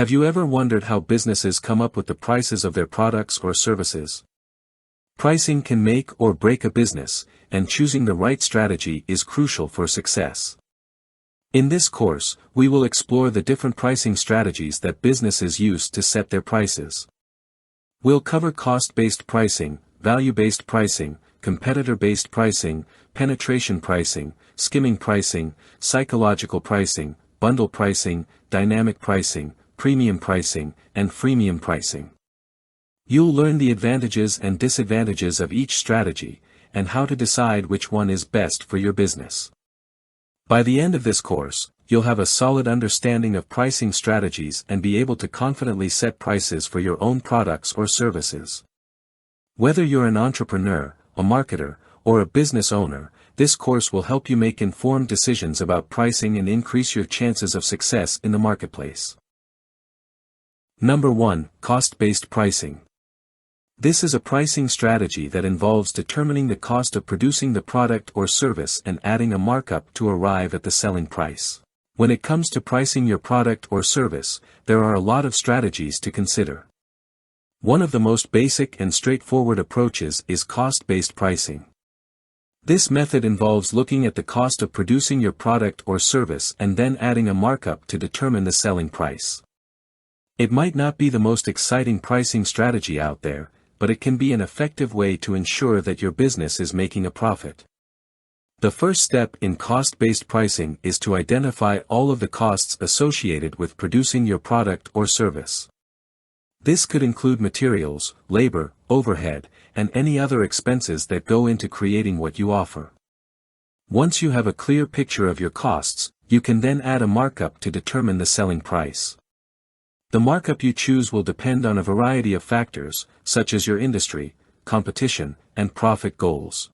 Have you ever wondered how businesses come up with the prices of their products or services? Pricing can make or break a business, and choosing the right strategy is crucial for success. In this course, we will explore the different pricing strategies that businesses use to set their prices. We'll cover cost-based pricing, value-based pricing, competitor-based pricing, penetration pricing, skimming pricing, psychological pricing, bundle pricing, dynamic pricing, premium pricing, and freemium pricing. You'll learn the advantages and disadvantages of each strategy, and how to decide which one is best for your business. By the end of this course, you'll have a solid understanding of pricing strategies and be able to confidently set prices for your own products or services. Whether you're an entrepreneur, a marketer, or a business owner, this course will help you make informed decisions about pricing and increase your chances of success in the marketplace. Number 1. Cost-based pricing. This is a pricing strategy that involves determining the cost of producing the product or service and adding a markup to arrive at the selling price. When it comes to pricing your product or service, there are a lot of strategies to consider. One of the most basic and straightforward approaches is cost-based pricing. This method involves looking at the cost of producing your product or service and then adding a markup to determine the selling price. It might not be the most exciting pricing strategy out there, but it can be an effective way to ensure that your business is making a profit. The first step in cost-based pricing is to identify all of the costs associated with producing your product or service. This could include materials, labor, overhead, and any other expenses that go into creating what you offer. Once you have a clear picture of your costs, you can then add a markup to determine the selling price. The markup you choose will depend on a variety of factors, such as your industry, competition, and profit goals.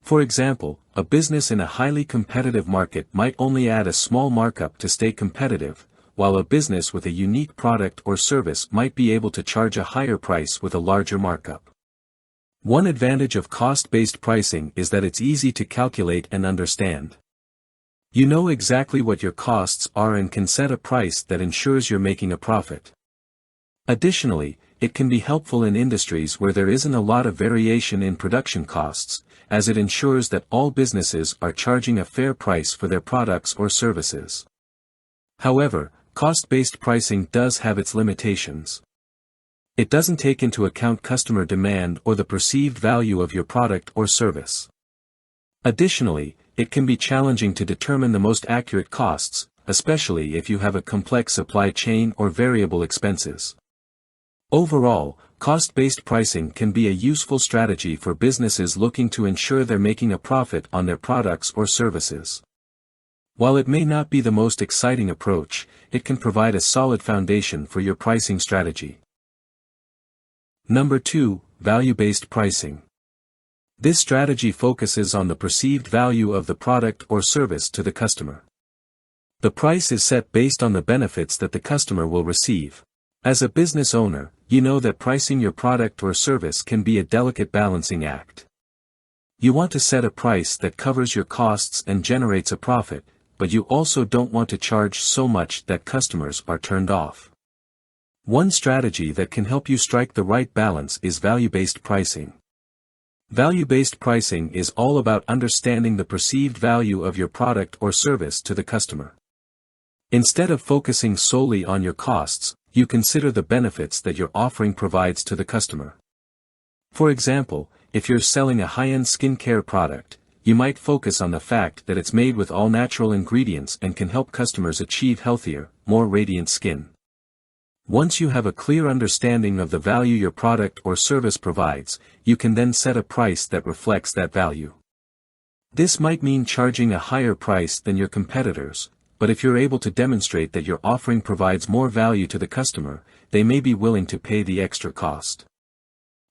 For example, a business in a highly competitive market might only add a small markup to stay competitive, while a business with a unique product or service might be able to charge a higher price with a larger markup. One advantage of cost-based pricing is that it's easy to calculate and understand. You know exactly what your costs are and can set a price that ensures you're making a profit. Additionally, it can be helpful in industries where there isn't a lot of variation in production costs, as it ensures that all businesses are charging a fair price for their products or services. However, cost-based pricing does have its limitations. It doesn't take into account customer demand or the perceived value of your product or service. Additionally, it can be challenging to determine the most accurate costs, especially if you have a complex supply chain or variable expenses. Overall, cost-based pricing can be a useful strategy for businesses looking to ensure they're making a profit on their products or services. While it may not be the most exciting approach, it can provide a solid foundation for your pricing strategy. Number 2. Value-based pricing. This strategy focuses on the perceived value of the product or service to the customer. The price is set based on the benefits that the customer will receive. As a business owner, you know that pricing your product or service can be a delicate balancing act. You want to set a price that covers your costs and generates a profit, but you also don't want to charge so much that customers are turned off. One strategy that can help you strike the right balance is value-based pricing. Value-based pricing is all about understanding the perceived value of your product or service to the customer. Instead of focusing solely on your costs, you consider the benefits that your offering provides to the customer. For example, if you're selling a high-end skincare product, you might focus on the fact that it's made with all natural ingredients and can help customers achieve healthier, more radiant skin. Once you have a clear understanding of the value your product or service provides, you can then set a price that reflects that value. This might mean charging a higher price than your competitors, but if you're able to demonstrate that your offering provides more value to the customer, they may be willing to pay the extra cost.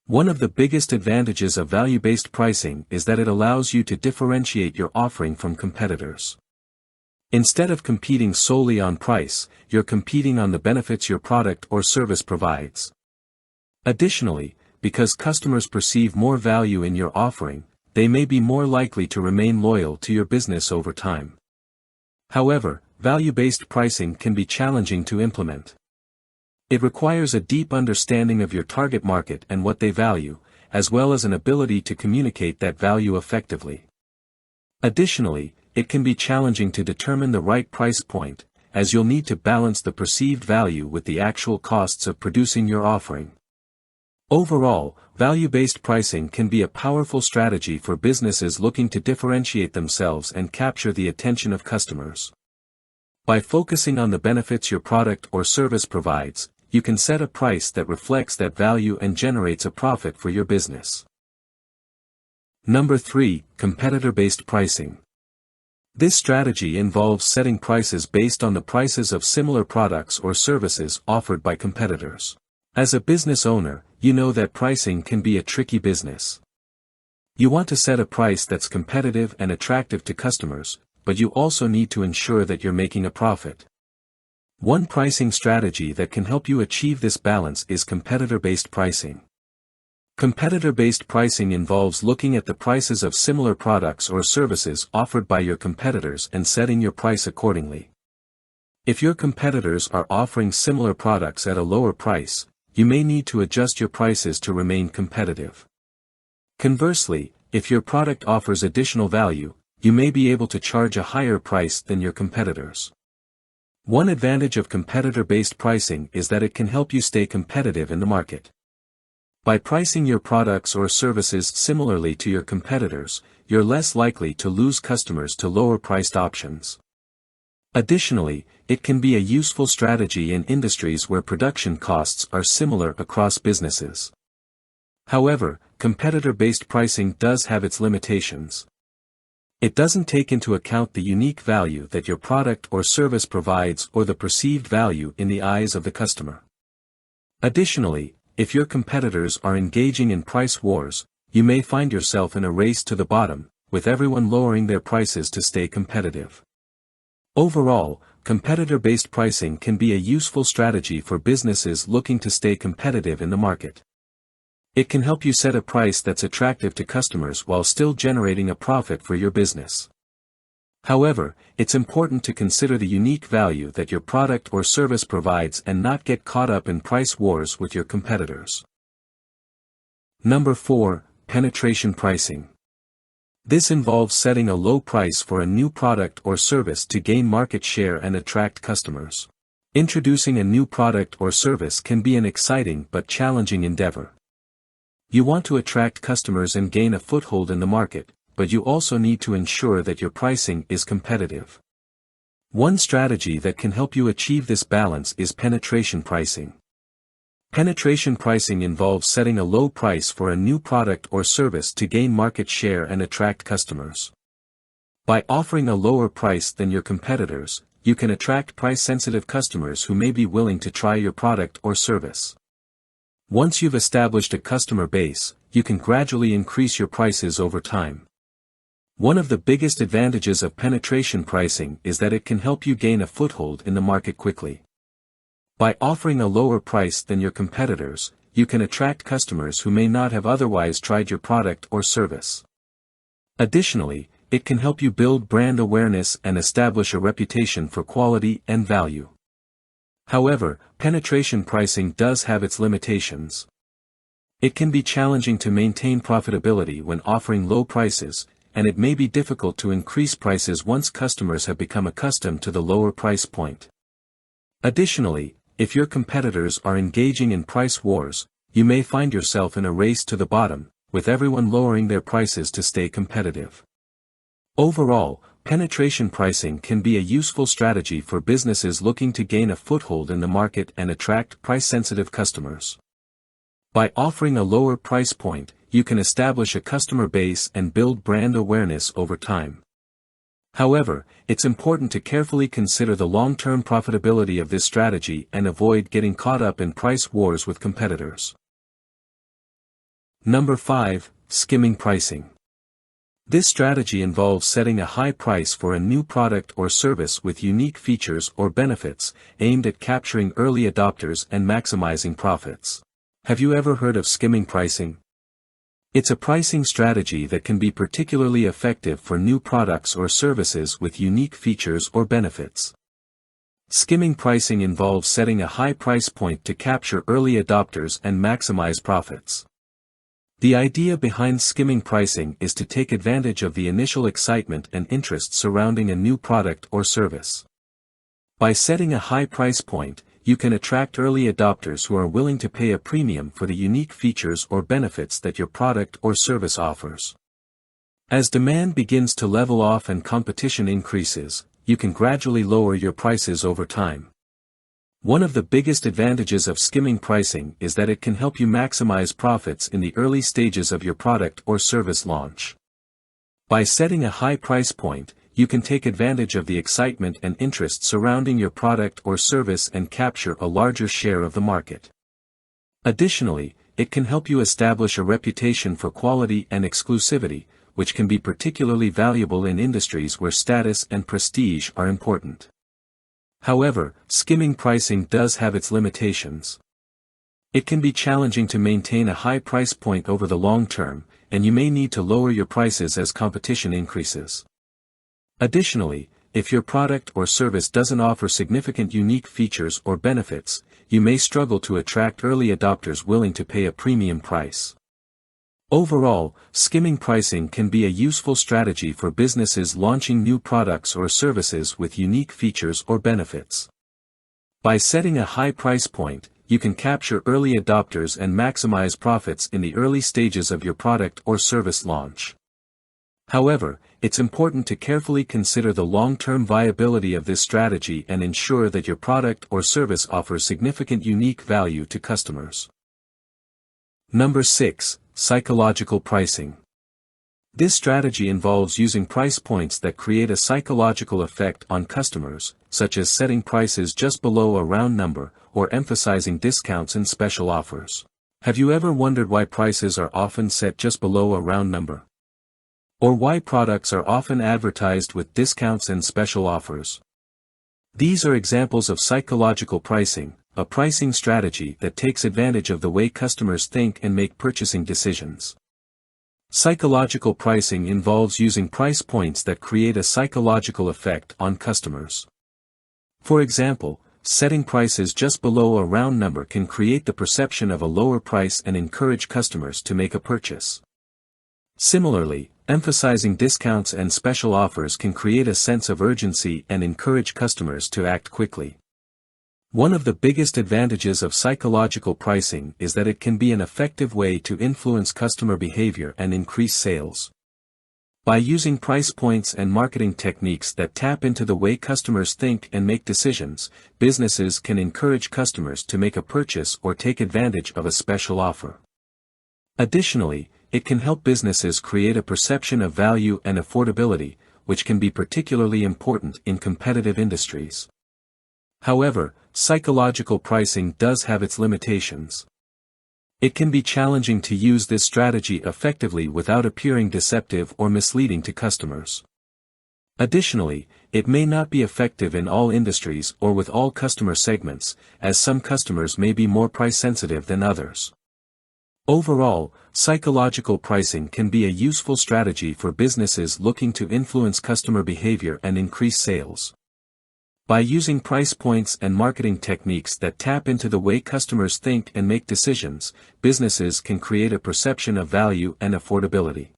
One of the biggest advantages of value-based pricing is that it allows you to differentiate your offering from competitors. Instead of competing solely on price, you're competing on the benefits your product or service provides. Additionally, because customers perceive more value in your offering, they may be more likely to remain loyal to your business over time. However, value-based pricing can be challenging to implement. It requires a deep understanding of your target market and what they value, as well as an ability to communicate that value effectively. Additionally, it can be challenging to determine the right price point, as you'll need to balance the perceived value with the actual costs of producing your offering. Overall, value-based pricing can be a powerful strategy for businesses looking to differentiate themselves and capture the attention of customers. By focusing on the benefits your product or service provides, you can set a price that reflects that value and generates a profit for your business. Number 3, competitor-based pricing. This strategy involves setting prices based on the prices of similar products or services offered by competitors. As a business owner, you know that pricing can be a tricky business. You want to set a price that's competitive and attractive to customers, but you also need to ensure that you're making a profit. One pricing strategy that can help you achieve this balance is competitor-based pricing. Competitor-based pricing involves looking at the prices of similar products or services offered by your competitors and setting your price accordingly. If your competitors are offering similar products at a lower price, you may need to adjust your prices to remain competitive. Conversely, if your product offers additional value, you may be able to charge a higher price than your competitors. One advantage of competitor-based pricing is that it can help you stay competitive in the market. By pricing your products or services similarly to your competitors, you're less likely to lose customers to lower-priced options. Additionally, it can be a useful strategy in industries where production costs are similar across businesses. However, competitor-based pricing does have its limitations. It doesn't take into account the unique value that your product or service provides or the perceived value in the eyes of the customer. Additionally, if your competitors are engaging in price wars, you may find yourself in a race to the bottom, with everyone lowering their prices to stay competitive. Overall, competitor-based pricing can be a useful strategy for businesses looking to stay competitive in the market. It can help you set a price that's attractive to customers while still generating a profit for your business. However, it's important to consider the unique value that your product or service provides and not get caught up in price wars with your competitors. Number 4, penetration pricing. This involves setting a low price for a new product or service to gain market share and attract customers. Introducing a new product or service can be an exciting but challenging endeavor. You want to attract customers and gain a foothold in the market, but you also need to ensure that your pricing is competitive. One strategy that can help you achieve this balance is penetration pricing. Penetration pricing involves setting a low price for a new product or service to gain market share and attract customers. By offering a lower price than your competitors, you can attract price-sensitive customers who may be willing to try your product or service. Once you've established a customer base, you can gradually increase your prices over time. One of the biggest advantages of penetration pricing is that it can help you gain a foothold in the market quickly. By offering a lower price than your competitors, you can attract customers who may not have otherwise tried your product or service. Additionally, it can help you build brand awareness and establish a reputation for quality and value. However, penetration pricing does have its limitations. It can be challenging to maintain profitability when offering low prices, and it may be difficult to increase prices once customers have become accustomed to the lower price point. Additionally, if your competitors are engaging in price wars, you may find yourself in a race to the bottom, with everyone lowering their prices to stay competitive. Overall, penetration pricing can be a useful strategy for businesses looking to gain a foothold in the market and attract price-sensitive customers. By offering a lower price point, you can establish a customer base and build brand awareness over time. However, it's important to carefully consider the long-term profitability of this strategy and avoid getting caught up in price wars with competitors. Number 5, skimming pricing. This strategy involves setting a high price for a new product or service with unique features or benefits, aimed at capturing early adopters and maximizing profits. Have you ever heard of skimming pricing? It's a pricing strategy that can be particularly effective for new products or services with unique features or benefits. Skimming pricing involves setting a high price point to capture early adopters and maximize profits. The idea behind skimming pricing is to take advantage of the initial excitement and interest surrounding a new product or service. By setting a high price point, you can attract early adopters who are willing to pay a premium for the unique features or benefits that your product or service offers. As demand begins to level off and competition increases, you can gradually lower your prices over time. One of the biggest advantages of skimming pricing is that it can help you maximize profits in the early stages of your product or service launch. By setting a high price point, you can take advantage of the excitement and interest surrounding your product or service and capture a larger share of the market. Additionally, it can help you establish a reputation for quality and exclusivity, which can be particularly valuable in industries where status and prestige are important. However, skimming pricing does have its limitations. It can be challenging to maintain a high price point over the long term, and you may need to lower your prices as competition increases. Additionally, if your product or service doesn't offer significant unique features or benefits, you may struggle to attract early adopters willing to pay a premium price. Overall, skimming pricing can be a useful strategy for businesses launching new products or services with unique features or benefits. By setting a high price point, you can capture early adopters and maximize profits in the early stages of your product or service launch. However, it's important to carefully consider the long-term viability of this strategy and ensure that your product or service offers significant unique value to customers. Number 6. Psychological pricing. This strategy involves using price points that create a psychological effect on customers, such as setting prices just below a round number, or emphasizing discounts and special offers. Have you ever wondered why prices are often set just below a round number? Or why products are often advertised with discounts and special offers? These are examples of psychological pricing, a pricing strategy that takes advantage of the way customers think and make purchasing decisions. Psychological pricing involves using price points that create a psychological effect on customers. For example, setting prices just below a round number can create the perception of a lower price and encourage customers to make a purchase. Similarly, emphasizing discounts and special offers can create a sense of urgency and encourage customers to act quickly. One of the biggest advantages of psychological pricing is that it can be an effective way to influence customer behavior and increase sales. By using price points and marketing techniques that tap into the way customers think and make decisions, businesses can encourage customers to make a purchase or take advantage of a special offer. Additionally, it can help businesses create a perception of value and affordability, which can be particularly important in competitive industries. However, psychological pricing does have its limitations. It can be challenging to use this strategy effectively without appearing deceptive or misleading to customers. Additionally, it may not be effective in all industries or with all customer segments, as some customers may be more price-sensitive than others. Overall, psychological pricing can be a useful strategy for businesses looking to influence customer behavior and increase sales. By using price points and marketing techniques that tap into the way customers think and make decisions, businesses can create a perception of value and affordability.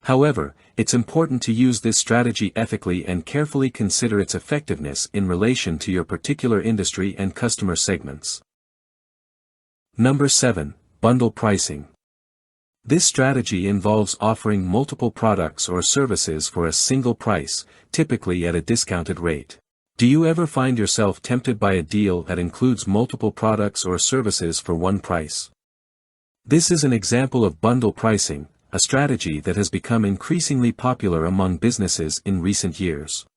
However, it's important to use this strategy ethically and carefully consider its effectiveness in relation to your particular industry and customer segments. Number 7. Bundle pricing. This strategy involves offering multiple products or services for a single price, typically at a discounted rate. Do you ever find yourself tempted by a deal that includes multiple products or services for one price? This is an example of bundle pricing, a strategy that has become increasingly popular among businesses in recent years.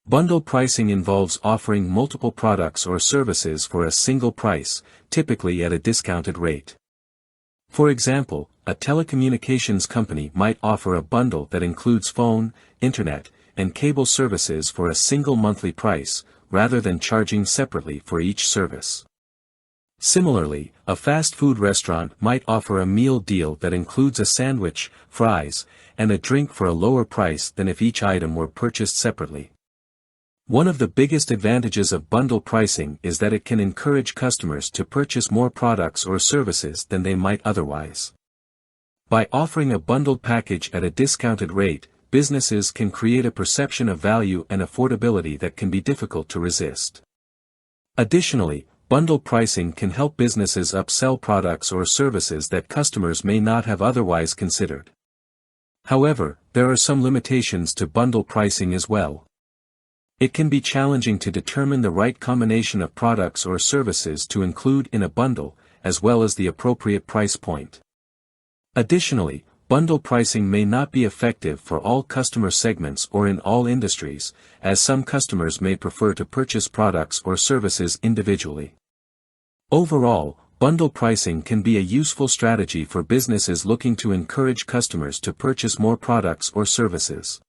Bundle pricing involves offering multiple products or services for a single price, typically at a discounted rate. For example, a telecommunications company might offer a bundle that includes phone, internet, and cable services for a single monthly price, rather than charging separately for each service. Similarly, a fast food restaurant might offer a meal deal that includes a sandwich, fries, and a drink for a lower price than if each item were purchased separately. One of the biggest advantages of bundle pricing is that it can encourage customers to purchase more products or services than they might otherwise. By offering a bundled package at a discounted rate, businesses can create a perception of value and affordability that can be difficult to resist. Additionally, bundle pricing can help businesses upsell products or services that customers may not have otherwise considered. However, there are some limitations to bundle pricing as well. It can be challenging to determine the right combination of products or services to include in a bundle, as well as the appropriate price point. Additionally, bundle pricing may not be effective for all customer segments or in all industries, as some customers may prefer to purchase products or services individually. Overall, bundle pricing can be a useful strategy for businesses looking to encourage customers to purchase more products or services.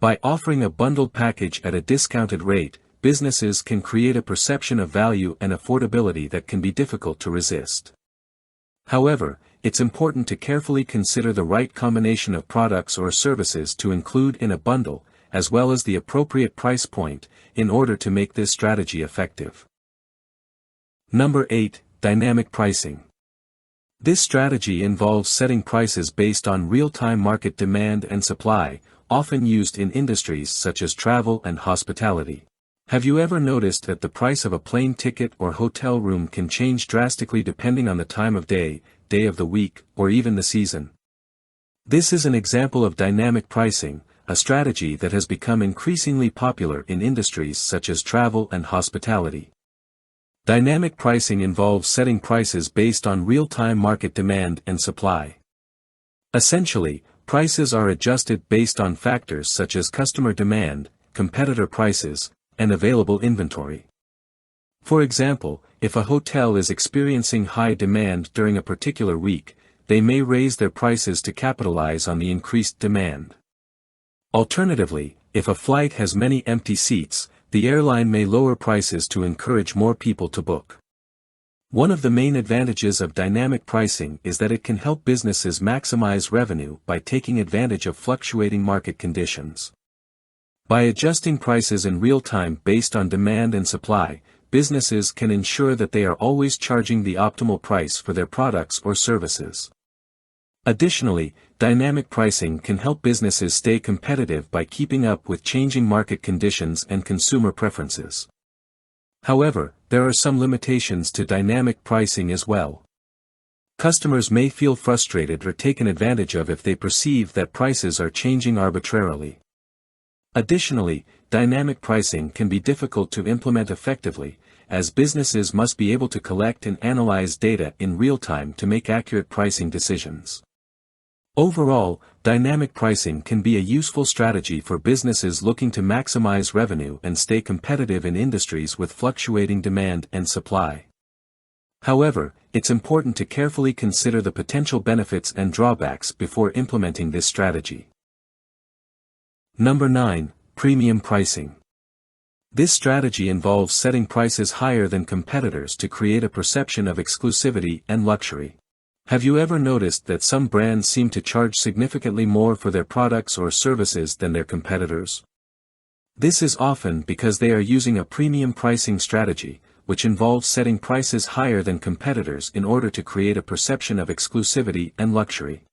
By offering a bundled package at a discounted rate, businesses can create a perception of value and affordability that can be difficult to resist. However, it's important to carefully consider the right combination of products or services to include in a bundle, as well as the appropriate price point, in order to make this strategy effective. Number 8. Dynamic pricing. This strategy involves setting prices based on real-time market demand and supply, often used in industries such as travel and hospitality. Have you ever noticed that the price of a plane ticket or hotel room can change drastically depending on the time of day, day of the week, or even the season? This is an example of dynamic pricing, a strategy that has become increasingly popular in industries such as travel and hospitality. Dynamic pricing involves setting prices based on real-time market demand and supply. Essentially, prices are adjusted based on factors such as customer demand, competitor prices, and available inventory. For example, if a hotel is experiencing high demand during a particular week, they may raise their prices to capitalize on the increased demand. Alternatively, if a flight has many empty seats, the airline may lower prices to encourage more people to book. One of the main advantages of dynamic pricing is that it can help businesses maximize revenue by taking advantage of fluctuating market conditions. By adjusting prices in real time based on demand and supply, businesses can ensure that they are always charging the optimal price for their products or services. Additionally, dynamic pricing can help businesses stay competitive by keeping up with changing market conditions and consumer preferences. However, there are some limitations to dynamic pricing as well. Customers may feel frustrated or taken advantage of if they perceive that prices are changing arbitrarily. Additionally, dynamic pricing can be difficult to implement effectively, as businesses must be able to collect and analyze data in real time to make accurate pricing decisions. Overall, dynamic pricing can be a useful strategy for businesses looking to maximize revenue and stay competitive in industries with fluctuating demand and supply. However, it's important to carefully consider the potential benefits and drawbacks before implementing this strategy. Number 9. Premium pricing. This strategy involves setting prices higher than competitors to create a perception of exclusivity and luxury. Have you ever noticed that some brands seem to charge significantly more for their products or services than their competitors? This is often because they are using a premium pricing strategy, which involves setting prices higher than competitors in order to create a perception of exclusivity and luxury.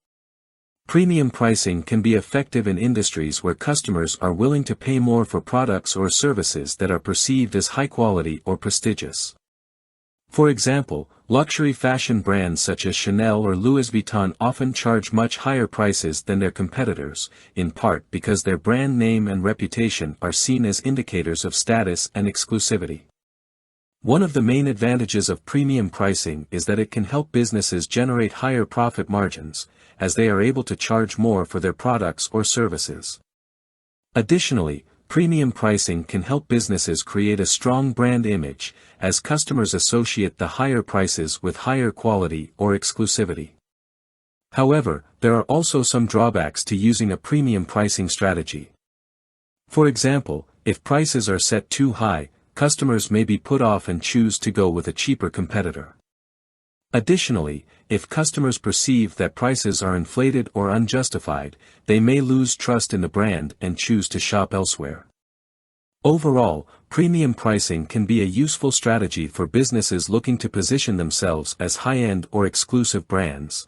Premium pricing can be effective in industries where customers are willing to pay more for products or services that are perceived as high quality or prestigious. For example, luxury fashion brands such as Chanel or Louis Vuitton often charge much higher prices than their competitors, in part because their brand name and reputation are seen as indicators of status and exclusivity. One of the main advantages of premium pricing is that it can help businesses generate higher profit margins, as they are able to charge more for their products or services. Additionally, premium pricing can help businesses create a strong brand image, as customers associate the higher prices with higher quality or exclusivity. However, there are also some drawbacks to using a premium pricing strategy. For example, if prices are set too high, customers may be put off and choose to go with a cheaper competitor. Additionally, if customers perceive that prices are inflated or unjustified, they may lose trust in the brand and choose to shop elsewhere. Overall, premium pricing can be a useful strategy for businesses looking to position themselves as high-end or exclusive brands.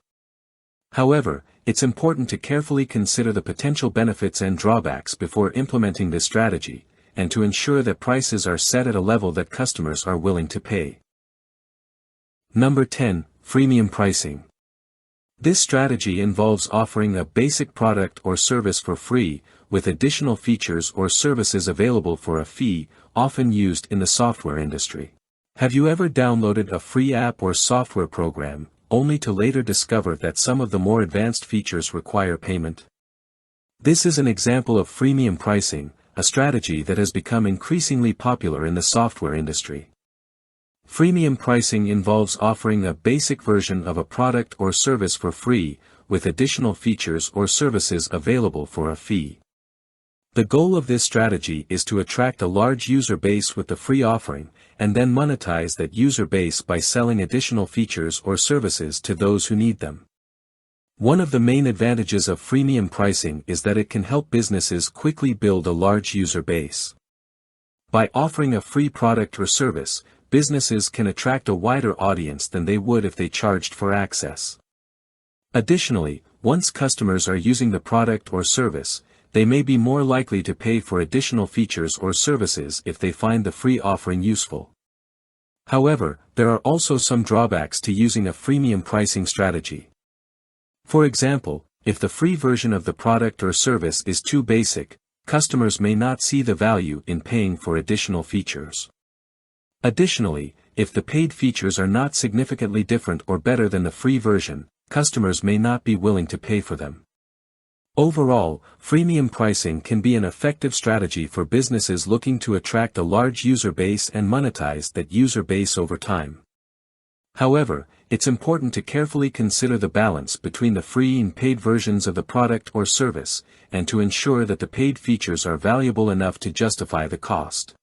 However, it's important to carefully consider the potential benefits and drawbacks before implementing this strategy, and to ensure that prices are set at a level that customers are willing to pay. Number 10. Freemium pricing. This strategy involves offering a basic product or service for free, with additional features or services available for a fee, often used in the software industry. Have you ever downloaded a free app or software program, only to later discover that some of the more advanced features require payment? This is an example of freemium pricing, a strategy that has become increasingly popular in the software industry. Freemium pricing involves offering a basic version of a product or service for free, with additional features or services available for a fee. The goal of this strategy is to attract a large user base with the free offering, and then monetize that user base by selling additional features or services to those who need them. One of the main advantages of freemium pricing is that it can help businesses quickly build a large user base. By offering a free product or service, businesses can attract a wider audience than they would if they charged for access. Additionally, once customers are using the product or service, they may be more likely to pay for additional features or services if they find the free offering useful. However, there are also some drawbacks to using a freemium pricing strategy. For example, if the free version of the product or service is too basic, customers may not see the value in paying for additional features. Additionally, if the paid features are not significantly different or better than the free version, customers may not be willing to pay for them. Overall, freemium pricing can be an effective strategy for businesses looking to attract a large user base and monetize that user base over time. However, it's important to carefully consider the balance between the free and paid versions of the product or service, and to ensure that the paid features are valuable enough to justify the cost.